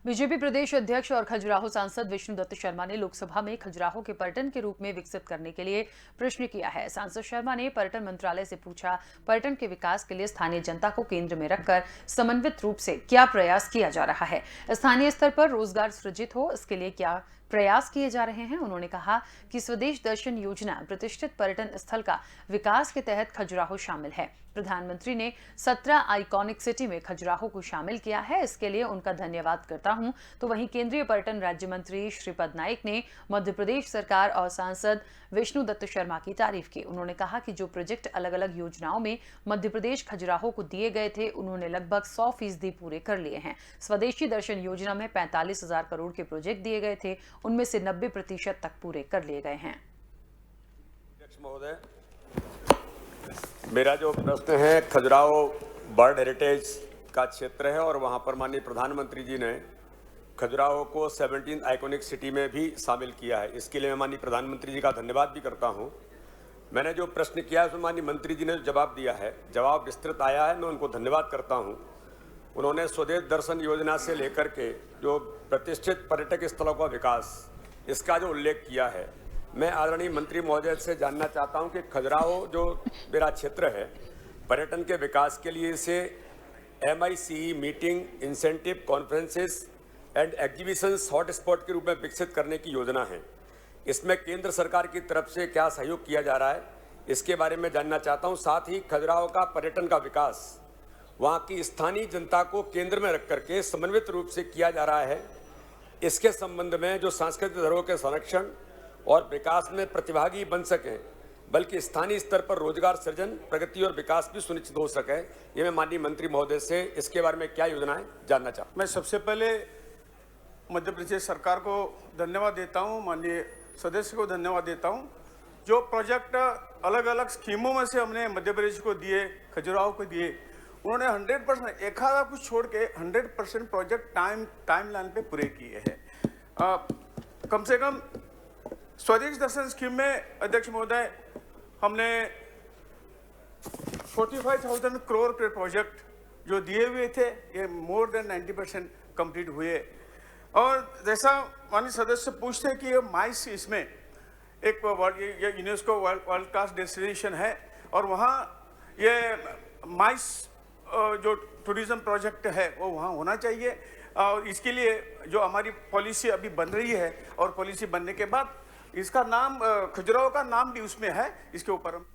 BJP प्रदेश अध्यक्ष और खजुराहो सांसद विष्णुदत्त शर्मा ने लोकसभा में खजुराहो के पर्यटन के रूप में विकसित करने के लिए प्रश्न किया है। सांसद शर्मा ने पर्यटन मंत्रालय से पूछा, पर्यटन के विकास के लिए स्थानीय जनता को केंद्र में रखकर समन्वित रूप से क्या प्रयास किया जा रहा है। स्थानीय स्तर पर रोजगार सृजित हो, इसके लिए क्या प्रयास किए जा रहे हैं। उन्होंने कहा कि स्वदेश दर्शन योजना प्रतिष्ठित पर्यटन स्थल का विकास के तहत खजुराहो शामिल है। प्रधानमंत्री ने 17 आइकॉनिक सिटी में खजुराहो को शामिल किया है, इसके लिए उनका धन्यवाद करता हूं। तो वहीं केंद्रीय पर्यटन राज्य मंत्री श्रीपद नाइक ने मध्य प्रदेश सरकार और सांसद विष्णुदत्त शर्मा की तारीफ की। उन्होंने कहा कि जो प्रोजेक्ट अलग अलग योजनाओं में मध्य प्रदेश खजुराहो को दिए गए थे, उन्होंने लगभग 100% पूरे कर लिए हैं। स्वदेशी दर्शन योजना में 45,000 करोड़ के प्रोजेक्ट दिए गए थे, उनमें से 90% तक पूरे कर लिए गए हैं। अध्यक्ष महोदय, मेरा जो प्रश्न है, खजुराहो बर्ड हेरिटेज का क्षेत्र है और वहां पर माननीय प्रधानमंत्री जी ने खजुराहो को 17 आइकॉनिक सिटी में भी शामिल किया है। इसके लिए मैं माननीय प्रधानमंत्री जी का धन्यवाद भी करता हूं। मैंने जो प्रश्न किया है उसमें माननीय मंत्री जी ने जो जवाब दिया है, जवाब विस्तृत आया है, मैं उनको धन्यवाद करता हूं। उन्होंने स्वदेश दर्शन योजना से लेकर के जो प्रतिष्ठित पर्यटक स्थलों का विकास, इसका जो उल्लेख किया है, मैं आदरणीय मंत्री महोदय से जानना चाहता हूं कि खजुराहो जो मेरा क्षेत्र है, पर्यटन के विकास के लिए इसे MICE meeting, incentive, conferences and exhibitions hotspot के रूप में विकसित करने की योजना है। इसमें केंद्र सरकार की तरफ से क्या सहयोग किया जा रहा है, इसके बारे में जानना चाहता हूं। साथ ही खजुराहो का पर्यटन का विकास वहाँ की स्थानीय जनता को केंद्र में रख करके समन्वित रूप से किया जा रहा है। इसके संबंध में जो सांस्कृतिक धरोहर के संरक्षण और विकास में प्रतिभागी बन सकें, बल्कि स्थानीय स्तर पर रोजगार सृजन, प्रगति और विकास भी सुनिश्चित हो सके, ये मैं माननीय मंत्री महोदय से इसके बारे में क्या योजनाएं जानना चाहता हूं। मैं सबसे पहले मध्य प्रदेश सरकार को धन्यवाद देता हूं, माननीय सदस्य को धन्यवाद देता हूं। जो प्रोजेक्ट अलग अलग स्कीमों में से हमने मध्य प्रदेश को दिए, खजुराहो को दिए, उन्होंने 100% एक आधा कुछ छोड़ के 100% प्रोजेक्ट टाइम लाइन पे पूरे किए हैं। कम से कम स्वदेश दर्शन स्कीम में अध्यक्ष महोदय हमने 45,000 करोड़ के प्रोजेक्ट जो दिए हुए थे, ये मोर देन 90% कंप्लीट हुए। और जैसा माननीय सदस्य पूछते हैं कि ये माइस, इसमें एक ये यूनेस्को वर्ल्ड क्लास डेस्टिनेशन है और वहाँ ये माइस जो टूरिज्म प्रोजेक्ट है वो वहाँ होना चाहिए। और इसके लिए जो हमारी पॉलिसी अभी बन रही है और पॉलिसी बनने के बाद इसका नाम, खजुराहो का नाम भी उसमें है, इसके ऊपर हम